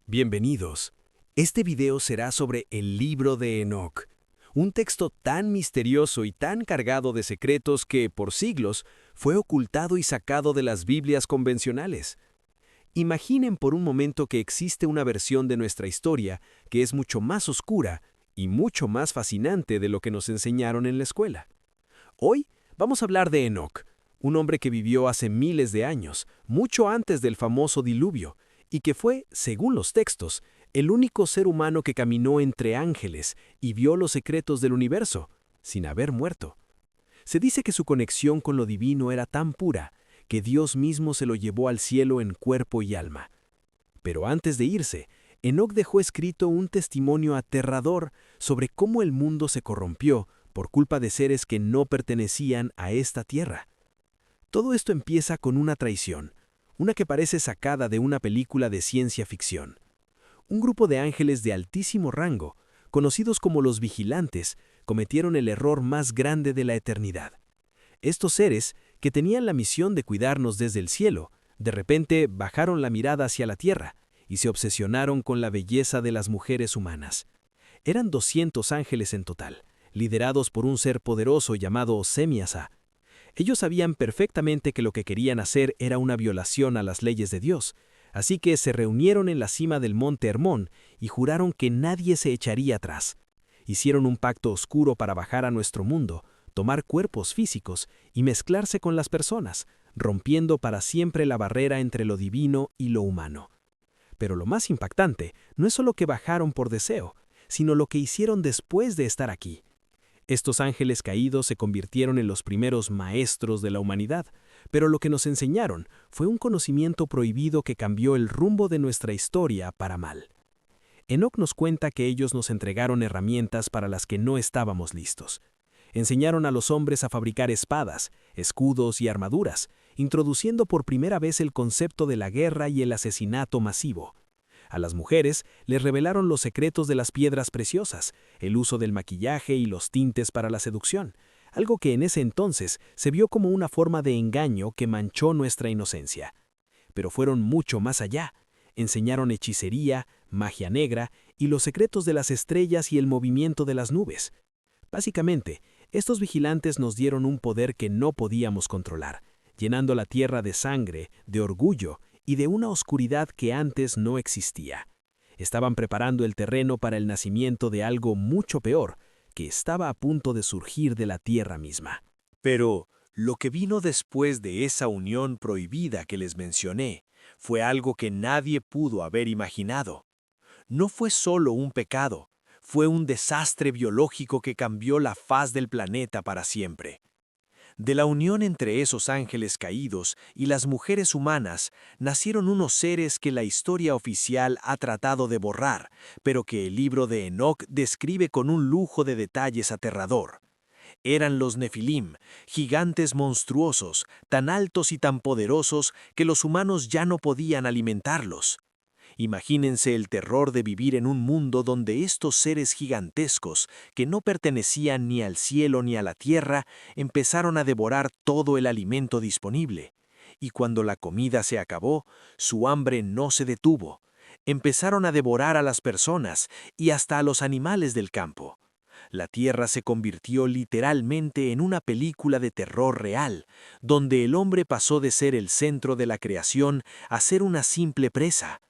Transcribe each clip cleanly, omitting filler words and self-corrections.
Bienvenidos. Este video será sobre el libro de Enoc, un texto tan misterioso y tan cargado de secretos que, por siglos, fue ocultado y sacado de las Biblias convencionales. Imaginen por un momento que existe una versión de nuestra historia que es mucho más oscura y mucho más fascinante de lo que nos enseñaron en la escuela. Hoy vamos a hablar de Enoc, un hombre que vivió hace miles de años, mucho antes del famoso diluvio, y que fue, según los textos, el único ser humano que caminó entre ángeles y vio los secretos del universo, sin haber muerto. Se dice que su conexión con lo divino era tan pura que Dios mismo se lo llevó al cielo en cuerpo y alma. Pero antes de irse, Enoc dejó escrito un testimonio aterrador sobre cómo el mundo se corrompió por culpa de seres que no pertenecían a esta tierra. Todo esto empieza con una traición, una que parece sacada de una película de ciencia ficción. Un grupo de ángeles de altísimo rango, conocidos como los vigilantes, cometieron el error más grande de la eternidad. Estos seres, que tenían la misión de cuidarnos desde el cielo, de repente bajaron la mirada hacia la tierra y se obsesionaron con la belleza de las mujeres humanas. Eran 200 ángeles en total, liderados por un ser poderoso llamado Semiasa. Ellos sabían perfectamente que lo que querían hacer era una violación a las leyes de Dios, así que se reunieron en la cima del monte Hermón y juraron que nadie se echaría atrás. Hicieron un pacto oscuro para bajar a nuestro mundo, tomar cuerpos físicos y mezclarse con las personas, rompiendo para siempre la barrera entre lo divino y lo humano. Pero lo más impactante no es solo que bajaron por deseo, sino lo que hicieron después de estar aquí. Estos ángeles caídos se convirtieron en los primeros maestros de la humanidad, pero lo que nos enseñaron fue un conocimiento prohibido que cambió el rumbo de nuestra historia para mal. Enoc nos cuenta que ellos nos entregaron herramientas para las que no estábamos listos. Enseñaron a los hombres a fabricar espadas, escudos y armaduras, introduciendo por primera vez el concepto de la guerra y el asesinato masivo. A las mujeres les revelaron los secretos de las piedras preciosas, el uso del maquillaje y los tintes para la seducción, algo que en ese entonces se vio como una forma de engaño que manchó nuestra inocencia. Pero fueron mucho más allá. Enseñaron hechicería, magia negra y los secretos de las estrellas y el movimiento de las nubes. Básicamente, estos vigilantes nos dieron un poder que no podíamos controlar, llenando la tierra de sangre, de orgullo y de una oscuridad que antes no existía. Estaban preparando el terreno para el nacimiento de algo mucho peor, que estaba a punto de surgir de la tierra misma. Pero lo que vino después de esa unión prohibida que les mencioné fue algo que nadie pudo haber imaginado. No fue solo un pecado, fue un desastre biológico que cambió la faz del planeta para siempre. De la unión entre esos ángeles caídos y las mujeres humanas nacieron unos seres que la historia oficial ha tratado de borrar, pero que el libro de Enoc describe con un lujo de detalles aterrador. Eran los Nefilim, gigantes monstruosos, tan altos y tan poderosos que los humanos ya no podían alimentarlos. Imagínense el terror de vivir en un mundo donde estos seres gigantescos, que no pertenecían ni al cielo ni a la tierra, empezaron a devorar todo el alimento disponible. Y cuando la comida se acabó, su hambre no se detuvo. Empezaron a devorar a las personas y hasta a los animales del campo. La tierra se convirtió literalmente en una película de terror real, donde el hombre pasó de ser el centro de la creación a ser una simple presa.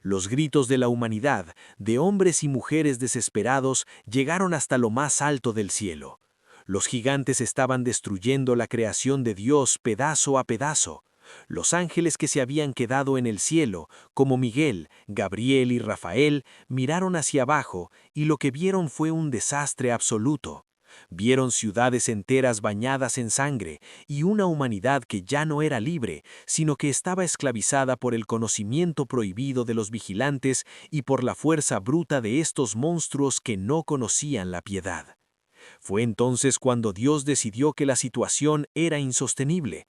Los gritos de la humanidad, de hombres y mujeres desesperados, llegaron hasta lo más alto del cielo. Los gigantes estaban destruyendo la creación de Dios pedazo a pedazo. Los ángeles que se habían quedado en el cielo, como Miguel, Gabriel y Rafael, miraron hacia abajo y lo que vieron fue un desastre absoluto. Vieron ciudades enteras bañadas en sangre y una humanidad que ya no era libre, sino que estaba esclavizada por el conocimiento prohibido de los vigilantes y por la fuerza bruta de estos monstruos que no conocían la piedad. Fue entonces cuando Dios decidió que la situación era insostenible.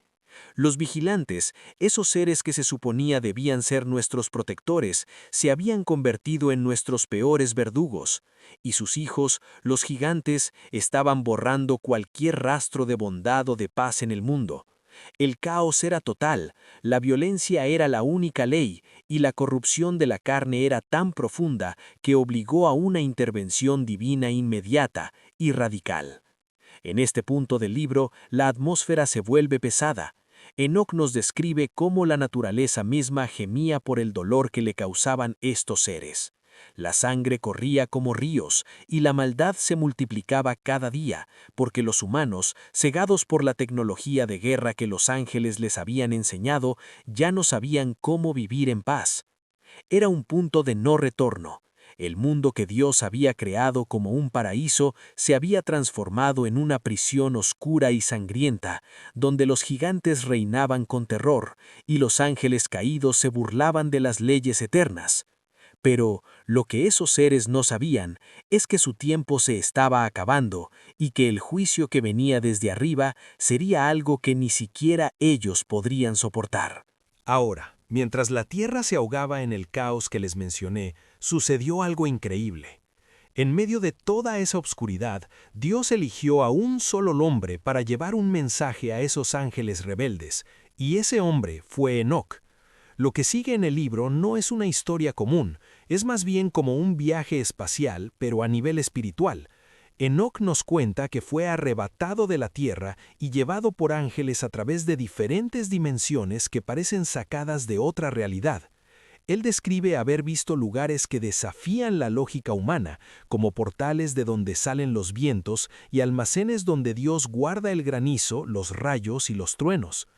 Los vigilantes, esos seres que se suponía debían ser nuestros protectores, se habían convertido en nuestros peores verdugos, y sus hijos, los gigantes, estaban borrando cualquier rastro de bondad o de paz en el mundo. El caos era total, la violencia era la única ley, y la corrupción de la carne era tan profunda que obligó a una intervención divina inmediata y radical. En este punto del libro, la atmósfera se vuelve pesada. Enoc nos describe cómo la naturaleza misma gemía por el dolor que le causaban estos seres. La sangre corría como ríos y la maldad se multiplicaba cada día, porque los humanos, cegados por la tecnología de guerra que los ángeles les habían enseñado, ya no sabían cómo vivir en paz. Era un punto de no retorno. El mundo que Dios había creado como un paraíso se había transformado en una prisión oscura y sangrienta, donde los gigantes reinaban con terror y los ángeles caídos se burlaban de las leyes eternas. Pero lo que esos seres no sabían es que su tiempo se estaba acabando y que el juicio que venía desde arriba sería algo que ni siquiera ellos podrían soportar. Ahora, mientras la tierra se ahogaba en el caos que les mencioné, sucedió algo increíble. En medio de toda esa oscuridad, Dios eligió a un solo hombre para llevar un mensaje a esos ángeles rebeldes, y ese hombre fue Enoc. Lo que sigue en el libro no es una historia común, es más bien como un viaje espacial, pero a nivel espiritual. Enoc nos cuenta que fue arrebatado de la tierra y llevado por ángeles a través de diferentes dimensiones que parecen sacadas de otra realidad. Él describe haber visto lugares que desafían la lógica humana, como portales de donde salen los vientos y almacenes donde Dios guarda el granizo, los rayos y los truenos.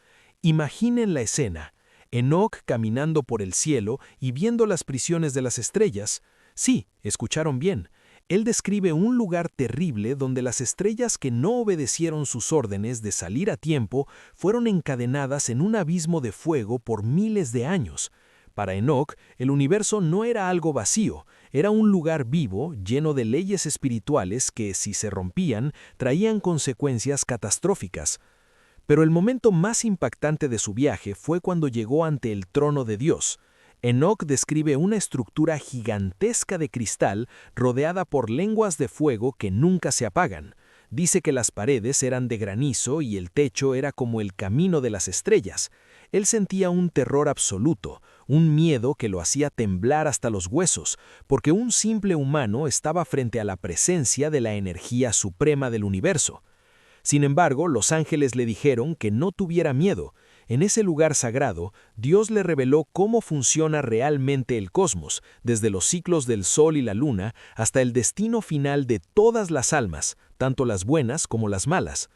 Imaginen la escena. Enoc caminando por el cielo y viendo las prisiones de las estrellas. Sí, escucharon bien. Él describe un lugar terrible donde las estrellas que no obedecieron sus órdenes de salir a tiempo fueron encadenadas en un abismo de fuego por miles de años. Para Enoc, el universo no era algo vacío, era un lugar vivo, lleno de leyes espirituales que, si se rompían, traían consecuencias catastróficas. Pero el momento más impactante de su viaje fue cuando llegó ante el trono de Dios. Enoc describe una estructura gigantesca de cristal rodeada por lenguas de fuego que nunca se apagan. Dice que las paredes eran de granizo y el techo era como el camino de las estrellas. Él sentía un terror absoluto, un miedo que lo hacía temblar hasta los huesos, porque un simple humano estaba frente a la presencia de la energía suprema del universo. Sin embargo, los ángeles le dijeron que no tuviera miedo. En ese lugar sagrado, Dios le reveló cómo funciona realmente el cosmos, desde los ciclos del Sol y la Luna hasta el destino final de todas las almas, tanto las buenas como las malas.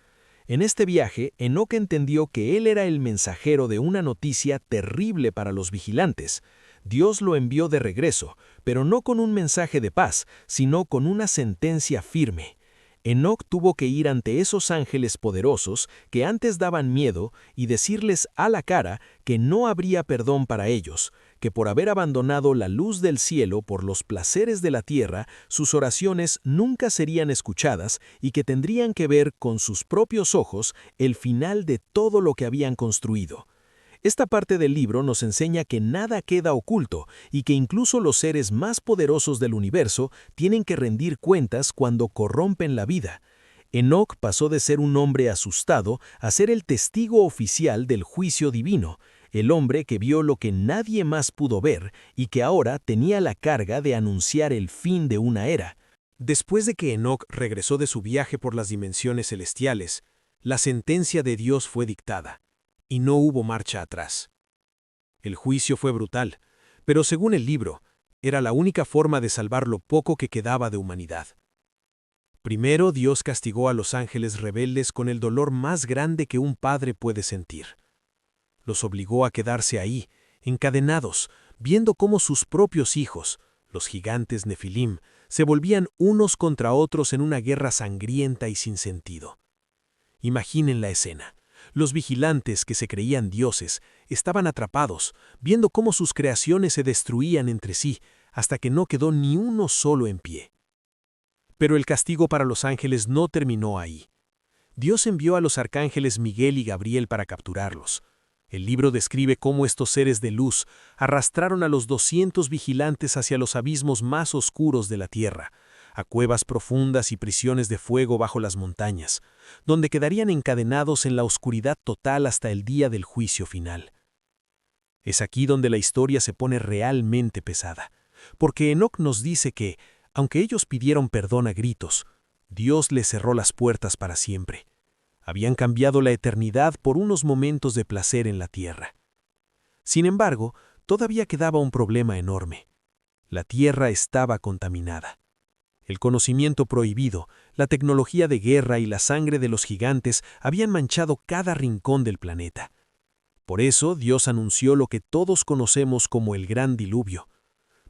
En este viaje, Enoc entendió que él era el mensajero de una noticia terrible para los vigilantes. Dios lo envió de regreso, pero no con un mensaje de paz, sino con una sentencia firme. Enoc tuvo que ir ante esos ángeles poderosos que antes daban miedo y decirles a la cara que no habría perdón para ellos, que por haber abandonado la luz del cielo por los placeres de la tierra, sus oraciones nunca serían escuchadas y que tendrían que ver con sus propios ojos el final de todo lo que habían construido. Esta parte del libro nos enseña que nada queda oculto y que incluso los seres más poderosos del universo tienen que rendir cuentas cuando corrompen la vida. Enoc pasó de ser un hombre asustado a ser el testigo oficial del juicio divino, el hombre que vio lo que nadie más pudo ver y que ahora tenía la carga de anunciar el fin de una era. Después de que Enoc regresó de su viaje por las dimensiones celestiales, la sentencia de Dios fue dictada. Y no hubo marcha atrás. El juicio fue brutal, pero según el libro, era la única forma de salvar lo poco que quedaba de humanidad. Primero, Dios castigó a los ángeles rebeldes con el dolor más grande que un padre puede sentir. Los obligó a quedarse ahí, encadenados, viendo cómo sus propios hijos, los gigantes Nefilim, se volvían unos contra otros en una guerra sangrienta y sin sentido. Imaginen la escena. Los vigilantes que se creían dioses estaban atrapados, viendo cómo sus creaciones se destruían entre sí, hasta que no quedó ni uno solo en pie. Pero el castigo para los ángeles no terminó ahí. Dios envió a los arcángeles Miguel y Gabriel para capturarlos. El libro describe cómo estos seres de luz arrastraron a los 200 vigilantes hacia los abismos más oscuros de la tierra, a cuevas profundas y prisiones de fuego bajo las montañas, donde quedarían encadenados en la oscuridad total hasta el día del juicio final. Es aquí donde la historia se pone realmente pesada, porque Enoc nos dice que, aunque ellos pidieron perdón a gritos, Dios les cerró las puertas para siempre. Habían cambiado la eternidad por unos momentos de placer en la tierra. Sin embargo, todavía quedaba un problema enorme. La tierra estaba contaminada. El conocimiento prohibido, la tecnología de guerra y la sangre de los gigantes habían manchado cada rincón del planeta. Por eso Dios anunció lo que todos conocemos como el Gran Diluvio.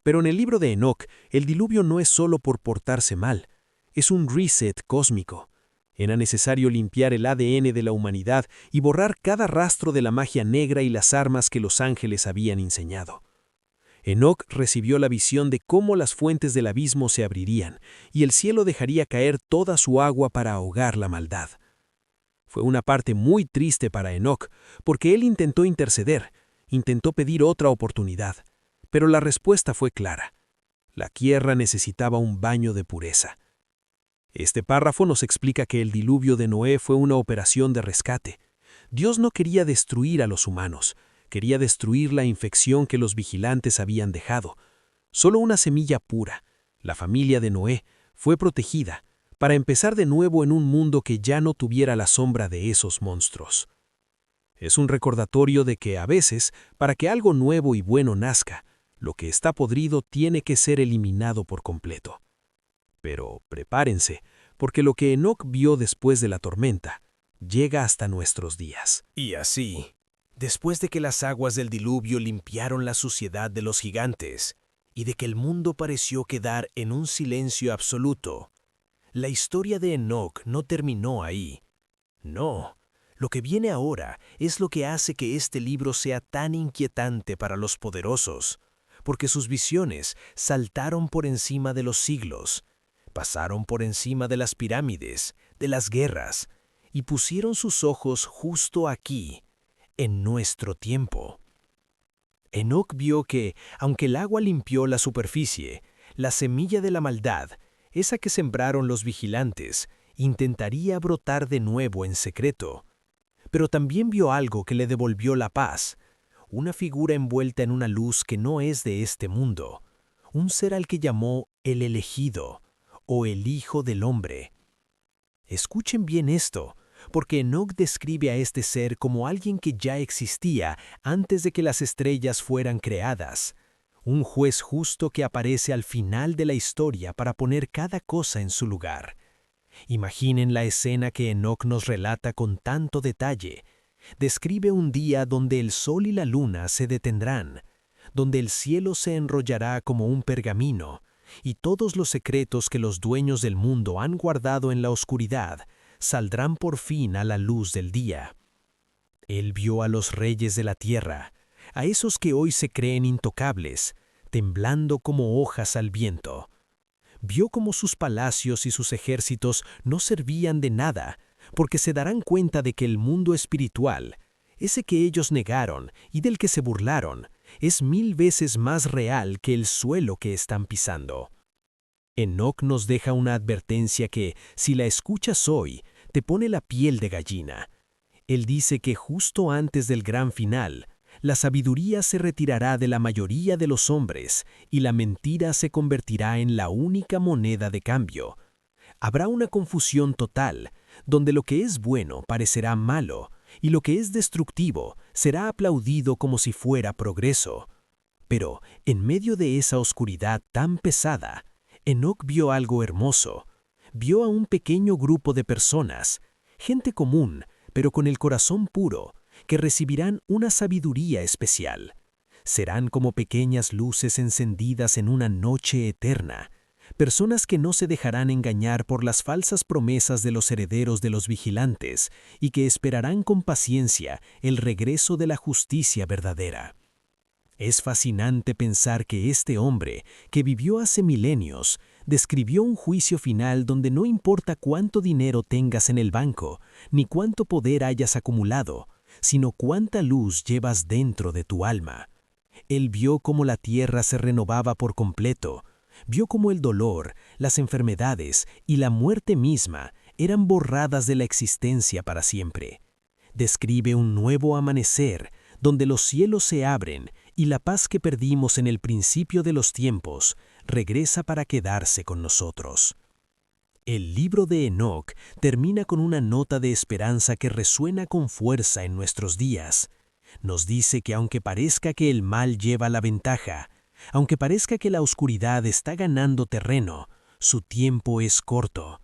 Pero en el libro de Enoc, el diluvio no es solo por portarse mal, es un reset cósmico. Era necesario limpiar el ADN de la humanidad y borrar cada rastro de la magia negra y las armas que los ángeles habían enseñado. Enoc recibió la visión de cómo las fuentes del abismo se abrirían y el cielo dejaría caer toda su agua para ahogar la maldad. Fue una parte muy triste para Enoc, porque él intentó interceder, intentó pedir otra oportunidad, pero la respuesta fue clara. La tierra necesitaba un baño de pureza. Este párrafo nos explica que el diluvio de Noé fue una operación de rescate. Dios no quería destruir a los humanos, quería destruir la infección que los vigilantes habían dejado. Solo una semilla pura, la familia de Noé, fue protegida, para empezar de nuevo en un mundo que ya no tuviera la sombra de esos monstruos. Es un recordatorio de que a veces, para que algo nuevo y bueno nazca, lo que está podrido tiene que ser eliminado por completo. Pero prepárense, porque lo que Enoc vio después de la tormenta llega hasta nuestros días. Y así, después de que las aguas del diluvio limpiaron la suciedad de los gigantes y de que el mundo pareció quedar en un silencio absoluto, la historia de Enoc no terminó ahí. No, lo que viene ahora es lo que hace que este libro sea tan inquietante para los poderosos, porque sus visiones saltaron por encima de los siglos, pasaron por encima de las pirámides, de las guerras, y pusieron sus ojos justo aquí, en nuestro tiempo. Enoc vio que, aunque el agua limpió la superficie, la semilla de la maldad, esa que sembraron los vigilantes, intentaría brotar de nuevo en secreto. Pero también vio algo que le devolvió la paz, una figura envuelta en una luz que no es de este mundo, un ser al que llamó el elegido, o el Hijo del Hombre. Escuchen bien esto, porque Enoc describe a este ser como alguien que ya existía antes de que las estrellas fueran creadas, un juez justo que aparece al final de la historia para poner cada cosa en su lugar. Imaginen la escena que Enoc nos relata con tanto detalle. Describe un día donde el sol y la luna se detendrán, donde el cielo se enrollará como un pergamino, y todos los secretos que los dueños del mundo han guardado en la oscuridad saldrán por fin a la luz del día. Él vio a los reyes de la tierra, a esos que hoy se creen intocables, temblando como hojas al viento. Vio cómo sus palacios y sus ejércitos no servían de nada, porque se darán cuenta de que el mundo espiritual, ese que ellos negaron y del que se burlaron, es 1000 veces más real que el suelo que están pisando. Enoc nos deja una advertencia que, si la escuchas hoy, te pone la piel de gallina. Él dice que justo antes del gran final, la sabiduría se retirará de la mayoría de los hombres y la mentira se convertirá en la única moneda de cambio. Habrá una confusión total, donde lo que es bueno parecerá malo y lo que es destructivo será aplaudido como si fuera progreso. Pero, en medio de esa oscuridad tan pesada, Enoc vio algo hermoso. Vio a un pequeño grupo de personas, gente común, pero con el corazón puro, que recibirán una sabiduría especial. Serán como pequeñas luces encendidas en una noche eterna, personas que no se dejarán engañar por las falsas promesas de los herederos de los vigilantes y que esperarán con paciencia el regreso de la justicia verdadera. Es fascinante pensar que este hombre, que vivió hace milenios, describió un juicio final donde no importa cuánto dinero tengas en el banco, ni cuánto poder hayas acumulado, sino cuánta luz llevas dentro de tu alma. Él vio cómo la tierra se renovaba por completo, Vio cómo el dolor, las enfermedades y la muerte misma eran borradas de la existencia para siempre. Describe un nuevo amanecer, donde los cielos se abren y la paz que perdimos en el principio de los tiempos regresa para quedarse con nosotros. El libro de Enoc termina con una nota de esperanza que resuena con fuerza en nuestros días. Nos dice que aunque parezca que el mal lleva la ventaja, aunque parezca que la oscuridad está ganando terreno, su tiempo es corto.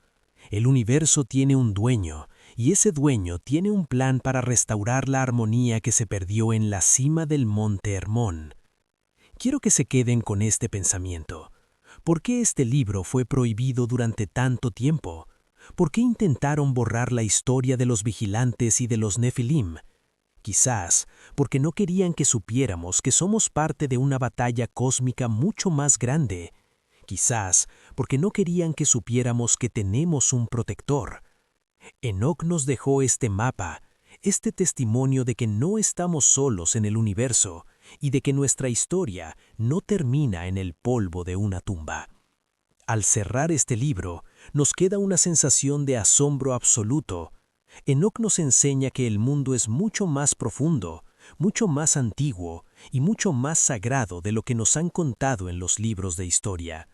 El universo tiene un dueño, y ese dueño tiene un plan para restaurar la armonía que se perdió en la cima del monte Hermón. Quiero que se queden con este pensamiento. ¿Por qué este libro fue prohibido durante tanto tiempo? ¿Por qué intentaron borrar la historia de los vigilantes y de los Nefilim? Quizás porque no querían que supiéramos que somos parte de una batalla cósmica mucho más grande. Quizás porque no querían que supiéramos que tenemos un protector. Enoc nos dejó este mapa, este testimonio de que no estamos solos en el universo y de que nuestra historia no termina en el polvo de una tumba. Al cerrar este libro, nos queda una sensación de asombro absoluto. Enoc nos enseña que el mundo es mucho más profundo, mucho más antiguo y mucho más sagrado de lo que nos han contado en los libros de historia.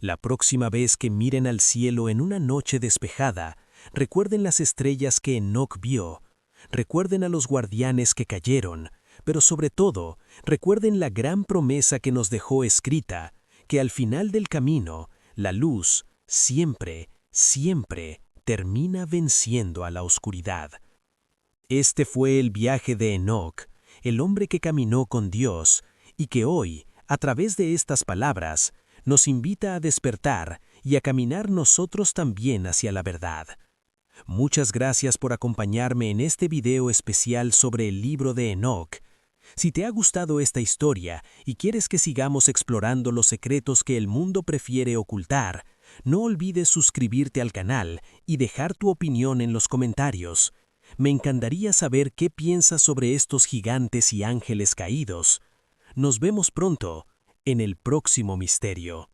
La próxima vez que miren al cielo en una noche despejada, recuerden las estrellas que Enoc vio, recuerden a los guardianes que cayeron, pero sobre todo, recuerden la gran promesa que nos dejó escrita, que al final del camino, la luz siempre, siempre termina venciendo a la oscuridad. Este fue el viaje de Enoc, el hombre que caminó con Dios y que hoy, a través de estas palabras, nos invita a despertar y a caminar nosotros también hacia la verdad. Muchas gracias por acompañarme en este video especial sobre el libro de Enoc. Si te ha gustado esta historia y quieres que sigamos explorando los secretos que el mundo prefiere ocultar, no olvides suscribirte al canal y dejar tu opinión en los comentarios. Me encantaría saber qué piensas sobre estos gigantes y ángeles caídos. Nos vemos pronto en el próximo misterio.